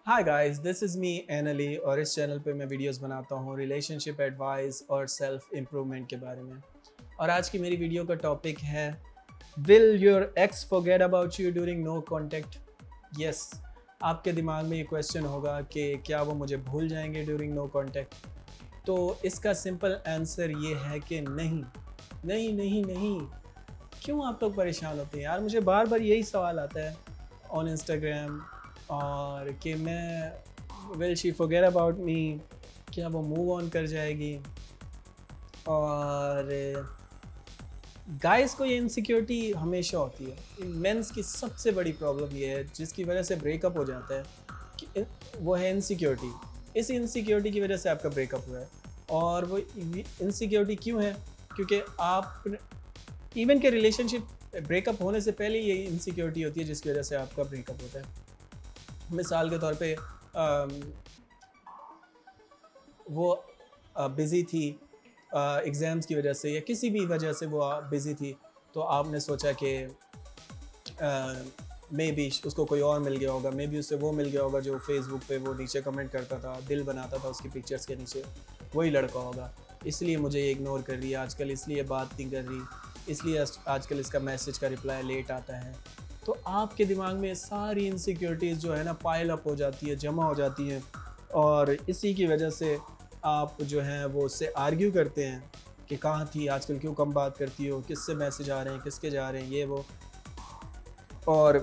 Hi guys, this is Mian Ali और इस channel पे मैं वीडियोस बनाता हूँ रिलेशनशिप एडवाइस और सेल्फ इम्प्रूवमेंट के बारे में। और आज की मेरी वीडियो का टॉपिक है, will your ex forget about you during no contact. Yes, आपके दिमाग में ये क्वेश्चन होगा कि क्या वो मुझे भूल जाएंगे ड्यूरिंग नो कॉन्टैक्ट। तो इसका सिंपल आंसर ये है कि नहीं नहीं नहीं नहीं। क्यों आप लोग परेशान होते हैं यार? मुझे बार बार यही सवाल आता है ऑन इंस्टाग्राम और कि मैं will she forget about me, क्या वो मूव ऑन कर जाएगी। और गाइस को ये इनसिक्योरिटी हमेशा होती है। मेंस की सबसे बड़ी प्रॉब्लम ये है जिसकी वजह से ब्रेकअप हो जाता है कि वो है इनसिक्योरिटी। इस इनसिक्योरिटी की वजह से आपका ब्रेकअप हुआ है। और वो इनसिक्योरिटी क्यों है? क्योंकि आप इवन के रिलेशनशिप ब्रेकअप होने से पहले ये इनसिक्योरिटी होती है जिसकी वजह से आपका ब्रेकअप होता है। मिसाल के तौर पे वो बिज़ी थी एग्ज़ाम्स की वजह से या किसी भी वजह से वो बिज़ी थी, तो आपने सोचा कि मे बी उसको कोई और मिल गया होगा, मे बी उससे वो मिल गया होगा जो फेसबुक पे वो नीचे कमेंट करता था, दिल बनाता था उसकी पिक्चर्स के नीचे, वही लड़का होगा। इसलिए मुझे ये इग्नोर कर रही है आजकल, इसलिए बात नहीं कर रही, इसलिए आजकल इसका मैसेज का रिप्लाई लेट आता है। तो आपके दिमाग में सारी इनसिक्योरिटीज़ जो है ना पाइल अप हो जाती है, जमा हो जाती हैं, और इसी की वजह से आप जो हैं वो उससे आर्ग्यू करते हैं कि कहाँ थी आजकल, क्यों कम बात करती हो, किससे मैसेज आ रहे हैं, किसके जा रहे हैं, ये वो। और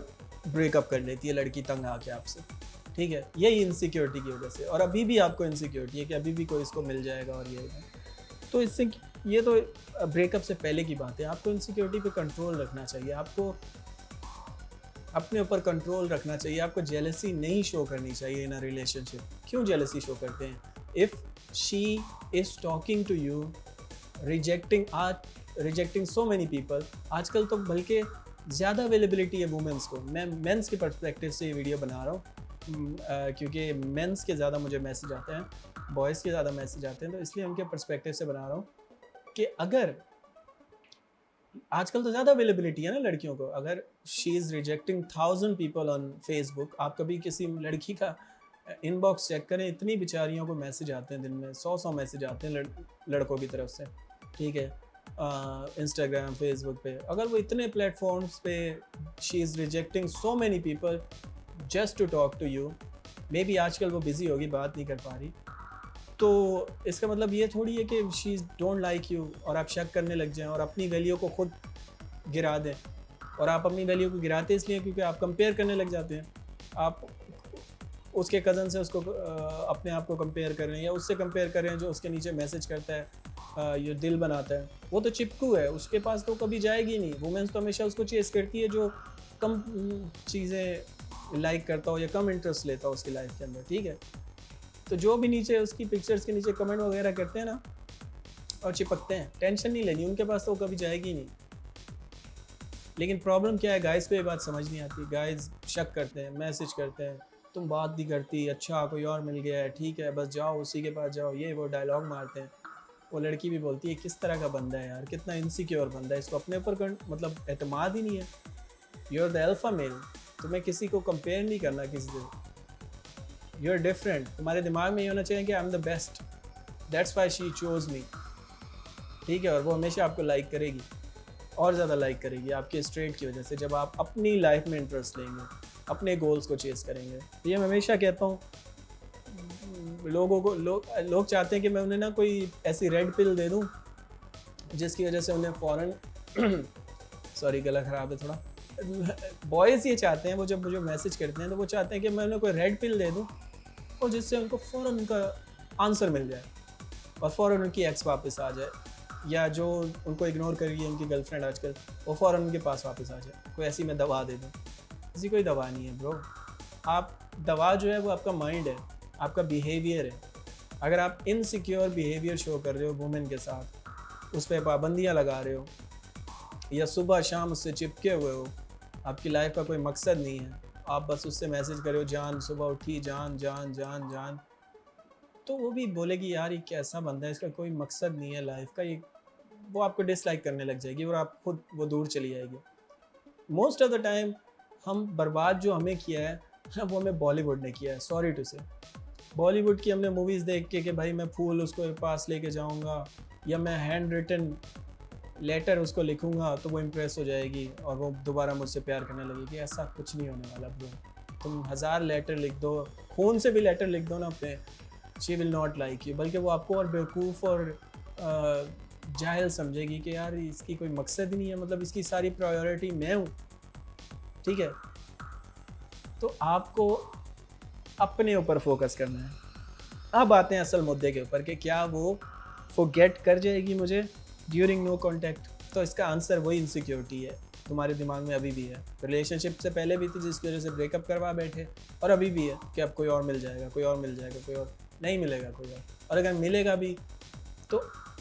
ब्रेकअप कर लेती है लड़की तंग आके आपसे। ठीक है, यही इनसिक्योरिटी की वजह से। और अभी भी आपको इनसिक्योरिटी है कि अभी भी कोई इसको मिल जाएगा और ये। तो इससे ये तो ब्रेकअप से पहले की बात है। आपको इनसिक्योरिटी पे कंट्रोल रखना चाहिए, आपको अपने ऊपर कंट्रोल रखना चाहिए, आपको जेलसी नहीं शो करनी चाहिए इन अ रिलेशनशिप। क्यों जेलसी शो करते हैं? If she is talking to you, rejecting so many people. आजकल तो बल्कि ज़्यादा अवेलेबिलिटी है वुमेंस को। मैं मेंस के पर्सपेक्टिव से ये वीडियो बना रहा हूँ क्योंकि मेंस के ज़्यादा मुझे मैसेज आते हैं, बॉयज़ के ज़्यादा मैसेज आते हैं, तो इसलिए उनके पर्सपेक्टिव से बना रहा हूँ कि अगर आजकल तो ज़्यादा अवेलेबिलिटी है ना लड़कियों को। अगर she is rejecting 1000 people on Facebook, आप कभी किसी लड़की का इनबॉक्स चेक करें, इतनी बेचारियों को मैसेज आते हैं, दिन में 100 मैसेज आते हैं लड़कों की तरफ से। ठीक है, इंस्टाग्राम, फेसबुक पे, अगर वो इतने प्लेटफॉर्म्स पे she is rejecting so many people just to talk to you, maybe आजकल वो बिज़ी होगी, बात नहीं कर पा रही, तो इसका मतलब ये थोड़ी है कि शी डोंट लाइक यू और आप शक करने लग जाएं और अपनी वैल्यू को खुद गिरा दें। और आप अपनी वैल्यू को गिराते इसलिए क्योंकि आप कंपेयर करने लग जाते हैं। आप उसके कज़न से उसको अपने आप को कंपेयर कर रहे हैं, या उससे कंपेयर कर रहे हैं जो उसके नीचे मैसेज करता है, ये दिल बनाता है। वो तो चिपकू है, उसके पास तो कभी जाएगी नहीं। वुमेन्स तो हमेशा उसको चेस करती है जो कम चीज़ें लाइक करता हो या कम इंटरेस्ट लेता हो उसकी लाइफ के अंदर। ठीक है, तो जो भी नीचे उसकी पिक्चर्स के नीचे कमेंट वगैरह करते हैं ना और चिपकते हैं, टेंशन नहीं लेनी, उनके पास तो कभी जाएगी नहीं। लेकिन प्रॉब्लम क्या है, गाइस को ये बात समझ नहीं आती। गाइस शक करते हैं, मैसेज करते हैं, तुम बात नहीं करती, अच्छा कोई और मिल गया है, ठीक है बस जाओ उसी के पास जाओ, ये वो डायलॉग मारते हैं। वो लड़की भी बोलती है किस तरह का बंदा है यार, कितना इनसिक्योर बंदा है, इसको अपने ऊपर मतलब एतमाद ही नहीं है। You are the alpha male, तुम्हें किसी को कंपेयर नहीं करना किसी से। यू आर डिफरेंट, तुम्हारे दिमाग में ये होना चाहिए कि I am the best, that's why she chose मी। ठीक है, और वो हमेशा आपको लाइक करेगी और ज़्यादा लाइक करेगी आपके स्ट्रेट की वजह से, जब आप अपनी लाइफ में इंटरेस्ट लेंगे, अपने गोल्स को चेस करेंगे। तो ये मैं हमेशा कहता हूँ लोगों को, लोग चाहते हैं कि मैं उन्हें ना कोई ऐसी रेड पिल दे दूँ जिसकी वजह से उन्हें फ़ौरन सॉरी गला ख़राब है थोड़ा। बॉयज़ ये चाहते हैं, वो जब मुझे मैसेज करते हैं तो वो चाहते हैं कि मैं उन्हें कोई रेड पिल दे दूँ और जिससे उनको फ़ौरन उनका आंसर मिल जाए और फ़ौरन उनकी एक्स वापस आ जाए, या जो उनको इग्नोर कर रही है उनकी गर्लफ्रेंड आजकल, वो फ़ौरन उनके पास वापस आ जाए। कोई ऐसी मैं दवा दे दूँ, ऐसी कोई दवा नहीं है ब्रो। आप दवा जो है वो आपका माइंड है, आपका बिहेवियर है। अगर आप इनसिक्योर बिहेवियर शो कर रहे हो वुमेन के साथ, उस पर पाबंदियाँ लगा रहे हो या सुबह शाम उससे चिपके हुए हो, आपकी लाइफ का कोई मकसद नहीं है, आप बस उससे मैसेज कर रहे हो जान सुबह उठी, जान जान जान जान, तो वो भी बोलेगी यार ये कैसा बंदा है, इसका कोई मकसद नहीं है लाइफ का, ये वो आपको डिसलाइक करने लग जाएगी और वो दूर चली जाएगी। मोस्ट ऑफ द टाइम हम बर्बाद जो हमें किया है हाँ, वो हमें बॉलीवुड ने किया है, सॉरी टू से। बॉलीवुड की हमने मूवीज़ देख के कि भाई मैं फूल उसको पास लेके जाऊंगा या मैं हैंड रिटन लेटर उसको लिखूंगा तो वो इम्प्रेस हो जाएगी और वो दोबारा मुझसे प्यार करने लगेगी। ऐसा कुछ नहीं होने वाला ब्रो। तुम 1000 लेटर लिख दो, फ़ोन से भी लेटर लिख दो ना अपने, she will not like you, बल्कि वो आपको और बेवकूफ़ और जाहिल समझेगी कि यार इसकी कोई मकसद ही नहीं है, मतलब इसकी सारी प्रायोरिटी मैं हूँ। ठीक है, तो आपको अपने ऊपर फोकस करना है। अब आते हैं असल मुद्दे के ऊपर कि क्या वो फॉरगेट कर जाएगी मुझे ड्यूरिंग नो कॉन्टैक्ट। तो इसका आंसर वही इनसिक्योरिटी है, तुम्हारे दिमाग में अभी भी है। रिलेशनशिप से पहले भी थी जिसकी वजह से ब्रेकअप करवा बैठे, और अभी भी है कि अब कोई और मिल जाएगा, कोई और मिल जाएगा, कोई और नहीं मिलेगा कोई और अगर मिलेगा भी तो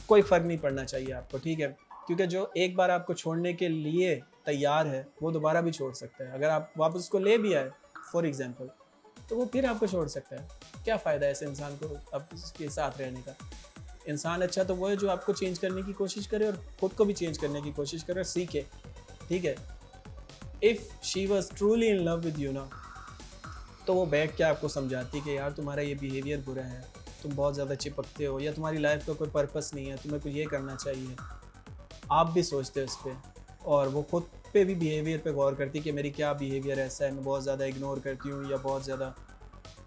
कोई फ़र्क नहीं पड़ना चाहिए आपको। ठीक है, क्योंकि जो एक बार आपको छोड़ने के लिए तैयार है वो दोबारा भी छोड़ सकता है। अगर आप वापस उसको ले भी आए फॉर एग्जांपल, तो वो फिर आपको छोड़ सकता है। क्या फ़ायदा है ऐसे इंसान को अब उसके साथ रहने का। इंसान अच्छा तो वो है जो आपको चेंज करने की कोशिश करे और ख़ुद को भी चेंज करने की कोशिश करे और सीखे। ठीक है, if she was truly in love with you ना, तो वो बैठ के आपको समझाती कि यार तुम्हारा ये बिहेवियर बुरा है, तुम बहुत ज़्यादा चिपकते हो, या तुम्हारी लाइफ का कोई पर्पस नहीं है, तुम्हें कुछ ये करना चाहिए। आप भी सोचते हो उस पर, और वो खुद पे भी बिहेवियर पे गौर करती कि मेरी क्या बिहेवियर ऐसा है, मैं बहुत ज़्यादा इग्नोर करती हूँ या बहुत ज़्यादा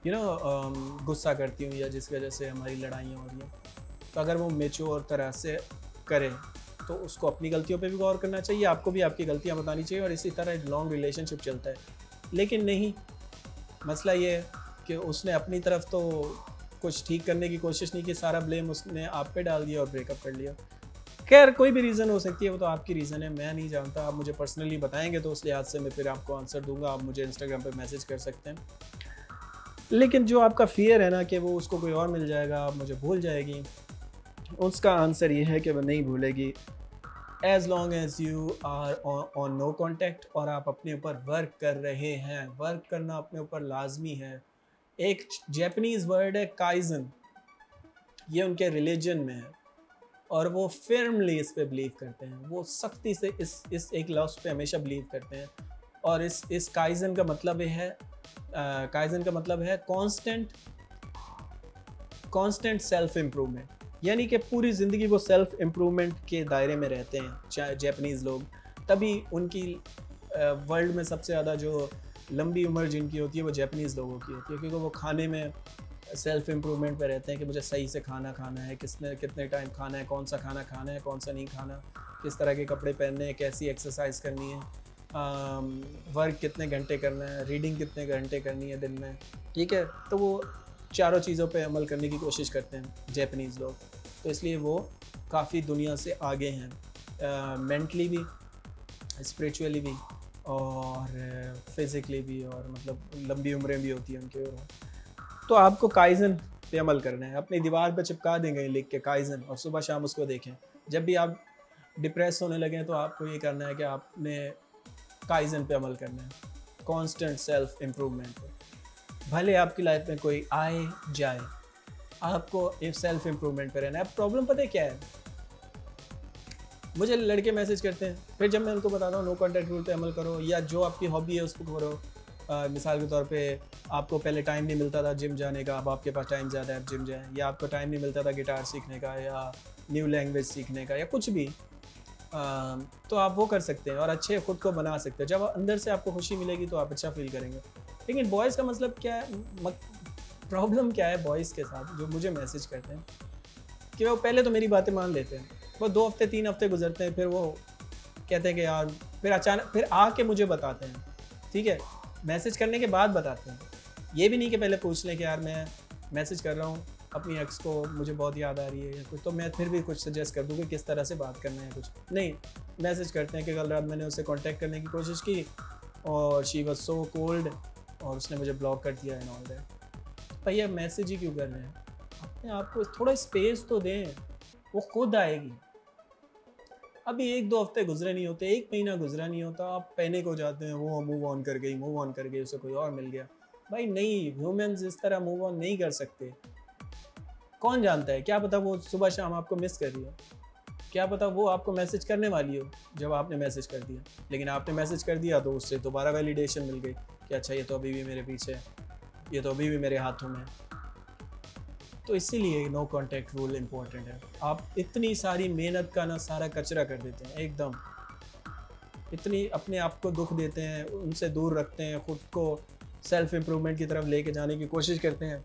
गुस्सा करती हूँ, या जिस वजह से हमारी लड़ाइयाँ हो रही हैं। तो अगर वो मैच्योर तरह से करे तो उसको अपनी गलतियों पे भी गौर करना चाहिए, आपको भी आपकी गलतियाँ बतानी चाहिए, और इसी तरह एक लॉन्ग रिलेशनशिप चलता है। लेकिन नहीं, मसला ये है कि उसने अपनी तरफ तो कुछ ठीक करने की कोशिश नहीं की, सारा ब्लेम उसने आप पे डाल दिया और ब्रेकअप कर लिया। खैर कोई भी रीज़न हो सकती है, वो तो आपकी रीज़न है, मैं नहीं जानता। आप मुझे पर्सनली बताएंगे तो उस लिहाज से मैं फिर आपको आंसर दूंगा। आप मुझे इंस्टाग्राम पे मैसेज कर सकते हैं। लेकिन जो आपका फियर है ना कि वो उसको कोई और मिल जाएगा, आप मुझे भूल जाएगी, उसका आंसर ये है कि वो नहीं भूलेगी as long as you are on no contact, और आप अपने ऊपर वर्क कर रहे हैं। वर्क करना अपने ऊपर लाजमी है। एक जैपनीज़ वर्ड है काइजन, ये उनके रिलीजन में है और वो फर्मली इस पे बिलीव करते हैं। वो सख्ती से इस एक लफ्ज़ पे हमेशा बिलीव करते हैं। और इस काइजन का मतलब है कांस्टेंट सेल्फ इम्प्रूवमेंट, यानी कि पूरी ज़िंदगी वो सेल्फ इम्प्रूवमेंट के दायरे में रहते हैं जैपनीज़ लोग। तभी उनकी वर्ल्ड में सबसे ज़्यादा जो लंबी उम्र जिनकी होती है वो जैपनीज़ लोगों की होती है, क्योंकि वो खाने में सेल्फ इम्प्रूवमेंट पे रहते हैं कि मुझे सही से खाना खाना है, कितने टाइम खाना है, कौन सा खाना खाना है, कौन सा नहीं खाना, किस तरह के कपड़े पहनने हैं, कैसी एक्सरसाइज करनी है, वर्क कितने घंटे करना है, रीडिंग कितने घंटे करनी है दिन में। ठीक है, तो वो चारों चीज़ों पे अमल करने की कोशिश करते हैं जैपनीज़ लोग। तो इसलिए वो काफ़ी दुनिया से आगे हैं, मेंटली भी, स्पिरिचुअली भी और फिज़िकली भी, और मतलब लंबी उम्रें भी होती हैं उनके। तो आपको काइजन पे अमल करना है। अपनी दीवार पे चिपका देंगे लिख के काइजन, और सुबह शाम उसको देखें। जब भी आप डिप्रेस होने लगें तो आपको ये करना है कि आपने काइजन पे अमल करना है, कांस्टेंट सेल्फ इम्प्रूवमेंट पे। भले आपकी लाइफ में कोई आए जाए, आपको एक सेल्फ इम्प्रूवमेंट पे रहना है। अब प्रॉब्लम पता है क्या है, मुझे लड़के मैसेज करते हैं, फिर जब मैं उनको बताता हूँ नो कॉन्टैक्ट रूल पे अमल करो, या जो आपकी हॉबी है उसको करो। मिसाल के तौर पे आपको पहले टाइम नहीं मिलता था जिम जाने का, अब आपके पास टाइम ज़्यादा है, आप जिम जाएँ। या आपको टाइम नहीं मिलता था गिटार सीखने का या न्यू लैंग्वेज सीखने का या कुछ भी, तो आप वो कर सकते हैं और अच्छे खुद को बना सकते हैं। जब अंदर से आपको खुशी मिलेगी तो आप अच्छा फील करेंगे। लेकिन बॉयज़ का मतलब क्या है, प्रॉब्लम क्या है बॉयज़ के साथ जो मुझे मैसेज करते हैं कि वो पहले तो मेरी बातें मान लेते हैं, वो 2 हफ्ते 3 हफ्ते गुजरते हैं, फिर वो कहते हैं कि यार, फिर अचानक फिर आके मुझे बताते हैं। ठीक है, मैसेज करने के बाद बताते हैं, ये भी नहीं कि पहले पूछ लें कि यार मैं मैसेज कर रहा हूँ अपनी एक्स को, मुझे बहुत याद आ रही है या कुछ, तो मैं फिर भी कुछ सजेस्ट कर दूँ कि किस तरह से बात करना है। कुछ नहीं, मैसेज करते हैं कि कल रात मैंने उससे कांटेक्ट करने की कोशिश की और शी वाज सो कोल्ड और उसने मुझे ब्लॉक कर दिया एंड ऑल दैट। भैया मैसेज ही क्यों कर रहे हैं, अपने आप को थोड़ा स्पेस तो दें, वो खुद आएगी। अभी 1-2 हफ्ते गुजरे नहीं होते, 1 महीना गुजरा नहीं होता, आप पैनिक हो जाते हैं, वो मूव ऑन कर गई, उसे कोई और मिल गया। भाई नहीं, ह्यूमंस इस तरह मूव ऑन नहीं कर सकते। कौन जानता है, क्या पता वो सुबह शाम आपको मिस कर रही हो, क्या पता वो आपको मैसेज करने वाली हो जब आपने मैसेज कर दिया, लेकिन आपने मैसेज कर दिया तो उससे दोबारा वैलिडेशन मिल गई। कि अच्छा ये तो अभी भी मेरे पीछे है, ये तो अभी भी मेरे हाथों में है। तो इसीलिए नो कॉन्टैक्ट रूल इम्पोर्टेंट है। आप इतनी सारी मेहनत का ना सारा कचरा कर देते हैं एकदम, इतनी अपने आप को दुख देते हैं, उनसे दूर रखते हैं, ख़ुद को सेल्फ इम्प्रूवमेंट की तरफ लेके जाने की कोशिश करते हैं,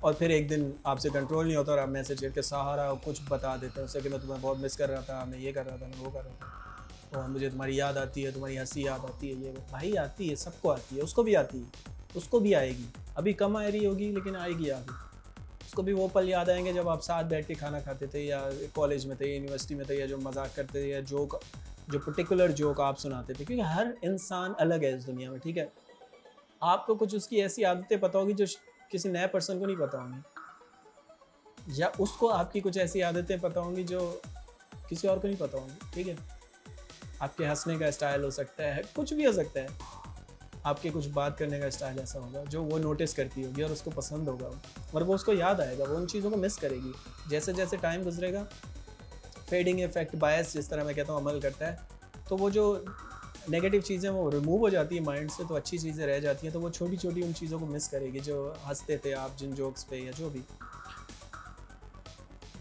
और फिर एक दिन आपसे कंट्रोल नहीं होता और आप मैसेज करके सहारा कुछ बता देते हैं उससे कि मैं तुम्हें बहुत मिस कर रहा था, मैं ये कर रहा था, मैं वो कर रहा था, और मुझे तुम्हारी याद आती है, तुम्हारी हंसी याद आती है, ये भाई आती है, सबको आती है, उसको भी आती है, उसको भी आएगी, अभी कम आ रही होगी लेकिन आएगी आगे। उसको भी वो पल याद आएंगे जब आप साथ बैठ के खाना खाते थे, या कॉलेज में थे, यूनिवर्सिटी में थे, या जो मजाक करते थे, या जोक, जो पर्टिकुलर जोक आप सुनाते थे, क्योंकि हर इंसान अलग है इस दुनिया में, ठीक है। आपको कुछ उसकी ऐसी आदतें पता होगी जो किसी नए पर्सन को नहीं पता होंगी, या उसको आपकी कुछ ऐसी आदतें पता होंगी जो किसी और को नहीं पता होंगी, ठीक है। आपके हंसने का स्टाइल हो सकता है, कुछ भी हो सकता है, आपके कुछ बात करने का स्टाइल ऐसा होगा जो वो नोटिस करती होगी और उसको पसंद होगा, और वो उसको याद आएगा, वो उन चीज़ों को मिस करेगी। जैसे जैसे टाइम गुजरेगा, फेडिंग इफेक्ट, बायस जिस तरह मैं कहता हूँ अमल करता है, तो वो जो नेगेटिव चीज़ें वो रिमूव हो जाती है माइंड से, तो अच्छी चीज़ें रह जाती हैं, तो वो छोटी छोटी उन चीज़ों को मिस करेगी जो हंसते थे आप जिन जोक्स पे या जो भी,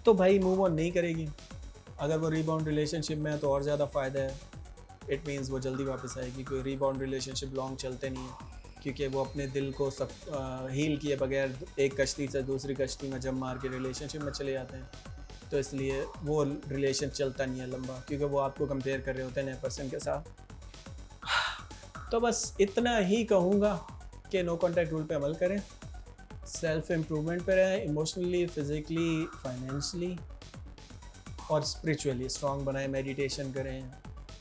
तो भाई मूव ऑन नहीं करेगी। अगर वो रीबाउंड रिलेशनशिप में है तो और ज़्यादा फ़ायदा है, इट मीन्स वो जल्दी वापस आएगी। कोई रीबाउंड रिलेशनशिप लॉन्ग चलते नहीं है, क्योंकि वो अपने दिल को सब हील किए बगैर एक कश्ती से दूसरी कश्ती में जब मार के रिलेशनशिप में चले जाते हैं, तो इसलिए वो रिलेशन चलता नहीं है लंबा, क्योंकि वो आपको कंपेयर कर रहे होते हैं नए पर्सन के साथ। तो बस इतना ही कहूँगा कि नो कॉन्टैक्ट रूल पे अमल करें, सेल्फ इम्प्रूवमेंट पे रहें, इमोशनली, फिज़िकली, फाइनेंशली और स्पिरिचुअली स्ट्रॉन्ग बनाएं, मेडिटेशन करें,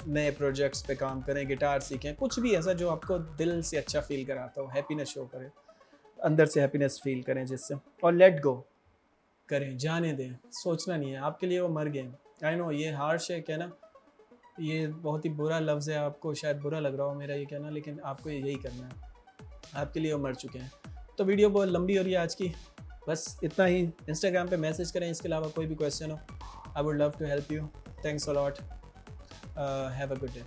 नए प्रोजेक्ट्स पे काम करें, गिटार सीखें, कुछ भी ऐसा जो आपको दिल से अच्छा फील कराता हो, हैप्पीनेस शो करे, अंदर से हैप्पीनेस फील करें जिससे, और लेट गो करें, जाने दें, सोचना नहीं है, आपके लिए वो मर गए। आई नो ये हार्श है कहना, ये बहुत ही बुरा लफ्ज़ है, आपको शायद बुरा लग रहा हो मेरा ये कहना, लेकिन आपको यही करना है, आपके लिए वो मर चुके हैं। तो वीडियो बहुत लंबी हो रही है आज की, बस इतना ही। इंस्टाग्राम पे मैसेज करें, इसके अलावा कोई भी क्वेश्चन हो, I would love to help you. Thanks a lot, have a good day.